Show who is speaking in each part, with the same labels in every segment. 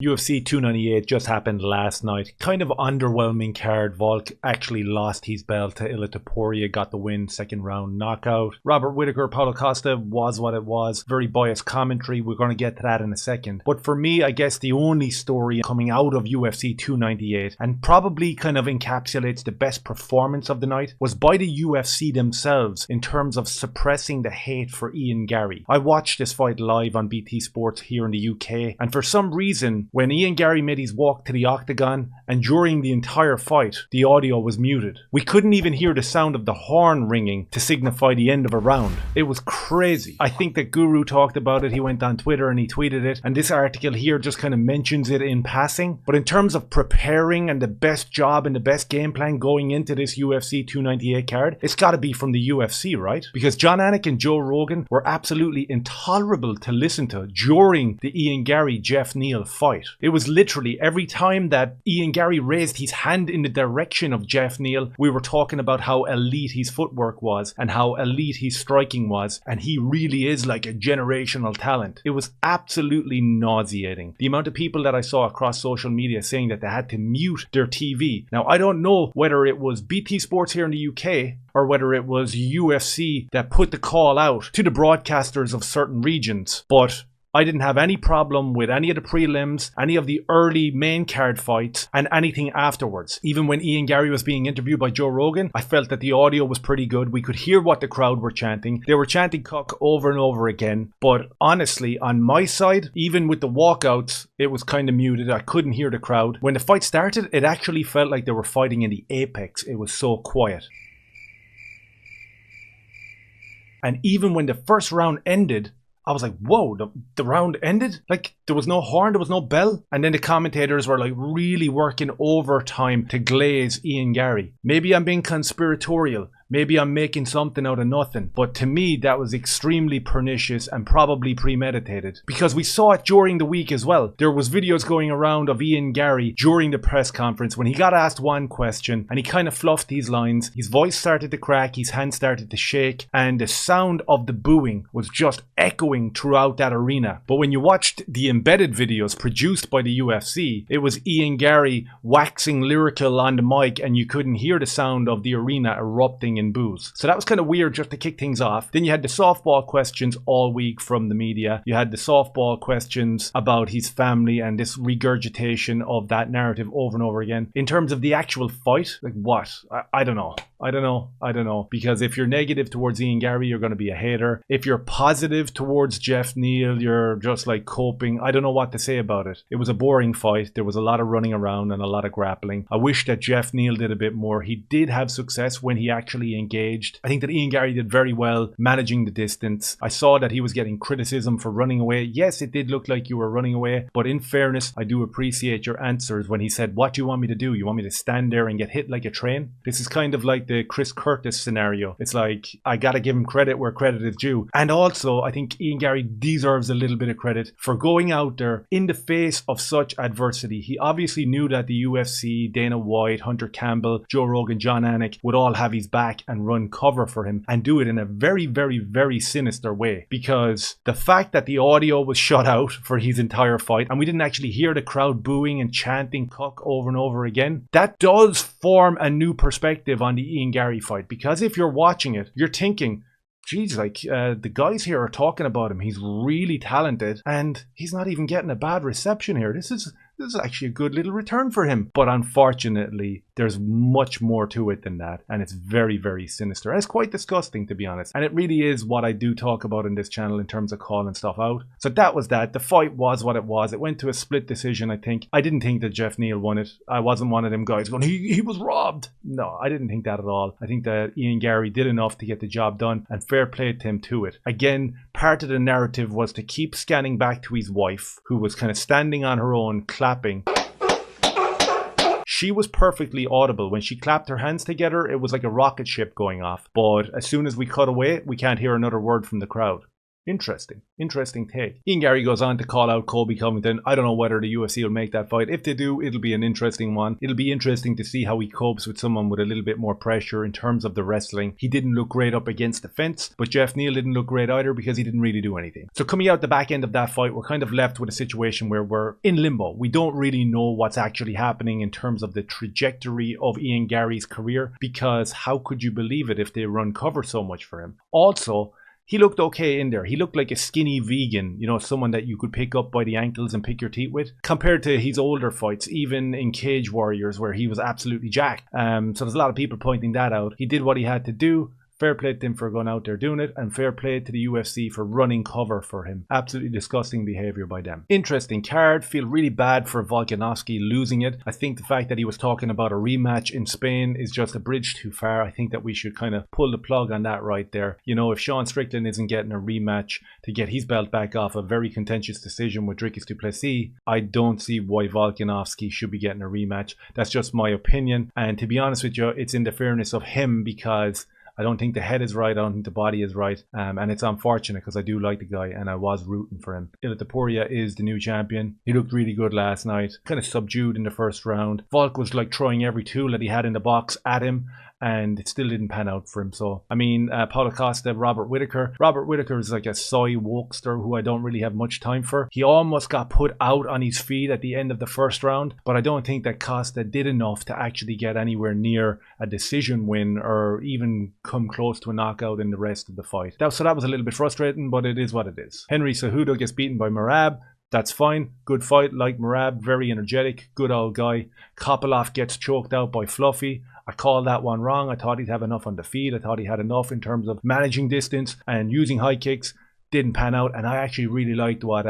Speaker 1: UFC 298 just happened last night. Kind of underwhelming card. Volk actually lost his belt to Ilia Topuria, got the win, second round knockout. Robert Whittaker, Paulo Costa was what it was. Very biased commentary. We're going to get to that in a second. But for me, I guess the only story coming out of UFC 298, and probably kind of encapsulates the best performance of the night, was by the UFC themselves in terms of suppressing the hate for Ian Garry. I watched this fight live on BT Sports here in the UK, and for some reason, when Ian Garry made his walk to the octagon and during the entire fight, the audio was muted. We couldn't even hear the sound of the horn ringing to signify the end of a round. It was crazy. I think that Guru talked about it. He went on Twitter and he tweeted it. And this article here just kind of mentions it in passing. But in terms of preparing and the best job and the best game plan going into this UFC 298 card, it's got to be from the UFC, right? Because Jon Anik and Joe Rogan were absolutely intolerable to listen to during the Ian Garry-Jeff Neal fight. It was literally every time that Ian Garry raised his hand in the direction of Jeff Neal, we were talking about how elite his footwork was and how elite his striking was, and he really is like a generational talent. It was absolutely nauseating. The amount of people that I saw across social media saying that they had to mute their TV. Now, I don't know whether it was BT Sports here in the UK or whether it was UFC that put the call out to the broadcasters of certain regions, but I didn't have any problem with any of the prelims, any of the early main card fights, and anything afterwards. Even when Ian Garry was being interviewed by Joe Rogan, I felt that the audio was pretty good. We could hear what the crowd were chanting. They were chanting "cuck" over and over again. But honestly, on my side, even with the walkouts, it was kind of muted. I couldn't hear the crowd. When the fight started, it actually felt like they were fighting in the apex. It was so quiet. And even when the first round ended, I was like, whoa, the round ended? Like, there was no horn, there was no bell. And then the commentators were like really working overtime to glaze Ian Garry. Maybe I'm being conspiratorial. Maybe I'm making something out of nothing. But to me, that was extremely pernicious and probably premeditated. Because we saw it during the week as well. There was videos going around of Ian Garry during the press conference when he got asked one question and he kind of fluffed these lines. His voice started to crack, his hands started to shake, and the sound of the booing was just echoing throughout that arena. But when you watched the embedded videos produced by the UFC, it was Ian Garry waxing lyrical on the mic and you couldn't hear the sound of the arena erupting in boos. So that was kind of weird just to kick things off. Then you had the softball questions all week from the media. You had the softball questions about his family and this regurgitation of that narrative over and over again. In terms of the actual fight, like what? I don't know. I don't know. Because if you're negative towards Ian Garry, you're going to be a hater. If you're positive towards Jeff Neal, you're just like coping. I don't know what to say about it. It was a boring fight. There was a lot of running around and a lot of grappling. I wish that Jeff Neal did a bit more. He did have success when he actually engaged. I think that Ian Garry did very well managing the distance. I saw that he was getting criticism for running away. Yes, it did look like you were running away. But in fairness, I do appreciate your answers when he said, what do you want me to do? You want me to stand there and get hit like a train? This is kind of like the Chris Curtis scenario. It's like, I gotta give him credit where credit is due. And also, I think Ian Garry deserves a little bit of credit for going out there in the face of such adversity. He obviously knew that the UFC, Dana White, Hunter Campbell, Joe Rogan, Jon Anik would all have his back and run cover for him and do it in a very, very, very sinister way. Because the fact that the audio was shut out for his entire fight and we didn't actually hear the crowd booing and chanting "cuck" over and over again, that does form a new perspective on the Ian Garry fight. Because if you're watching it, you're thinking, geez, like the guys here are talking about him. He's really talented and he's not even getting a bad reception here. This is actually a good little return for him. But unfortunately, there's much more to it than that. And it's very, very sinister. And it's quite disgusting, to be honest. And it really is what I do talk about in this channel in terms of calling stuff out. So that was that. The fight was what it was. It went to a split decision, I think. I didn't think that Jeff Neal won it. I wasn't one of them guys going, he was robbed. No, I didn't think that at all. I think that Ian Garry did enough to get the job done. And fair play to him to it. Again, part of the narrative was to keep scanning back to his wife, who was kind of standing on her own, clapping. She was perfectly audible. When she clapped her hands together, it was like a rocket ship going off. But as soon as we cut away, we can't hear another word from the crowd. Interesting take. Ian Garry goes on to call out Colby Covington. I don't know whether the UFC will make that fight. If they do, it'll be an interesting one. It'll be interesting to see how he copes with someone with a little bit more pressure in terms of the wrestling. He didn't look great up against the fence, but Jeff Neal didn't look great either because he didn't really do anything. So coming out the back end of that fight, we're kind of left with a situation where we're in limbo. We don't really know what's actually happening in terms of the trajectory of Ian Garry's career, because how could you believe it if they run cover so much for him? Also, he looked okay in there. He looked like a skinny vegan, you know, someone that you could pick up by the ankles and pick your teeth with, compared to his older fights, even in Cage Warriors, where he was absolutely jacked. So there's a lot of people pointing that out. He did what he had to do. Fair play to him for going out there doing it, and fair play to the UFC for running cover for him. Absolutely disgusting behavior by them. Interesting card. Feel really bad for Volkanovski losing it. I think the fact that he was talking about a rematch in Spain is just a bridge too far. I think that we should kind of pull the plug on that right there. You know, if Sean Strickland isn't getting a rematch to get his belt back off a very contentious decision with Dricus du Plessis, I don't see why Volkanovski should be getting a rematch. That's just my opinion. And to be honest with you, it's in the fairness of him, because I don't think the head is right. I don't think the body is right. And it's unfortunate because I do like the guy and I was rooting for him. Ilia Topuria is the new champion. He looked really good last night. Kind of subdued in the first round. Volk was like throwing every tool that he had in the box at him, and it still didn't pan out for him. So, I mean, Paulo Costa, Robert Whittaker. Robert Whittaker is like a soy wokester who I don't really have much time for. He almost got put out on his feet at the end of the first round, but I don't think that Costa did enough to actually get anywhere near a decision win or even come close to a knockout in the rest of the fight. So that was a little bit frustrating, but it is what it is. Henry Cejudo gets beaten by Merab. That's fine. Good fight. Like Merab, very energetic, good old guy. Kopylov gets choked out by Fluffy. I called that one wrong. I thought he'd have enough on the feet. I thought he had enough in terms of managing distance and using high kicks. Didn't pan out. And I actually really liked what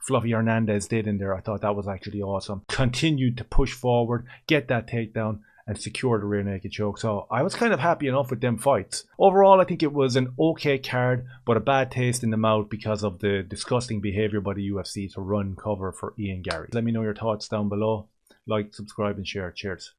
Speaker 1: Fluffy Hernandez did in there. I thought that was actually awesome. Continued to push forward, get that takedown, and secure the rear naked choke. So I was kind of happy enough with them fights. Overall, I think it was an okay card, but a bad taste in the mouth because of the disgusting behavior by the UFC to run cover for Ian Garry. Let me know your thoughts down below. Like, subscribe, and share. Cheers.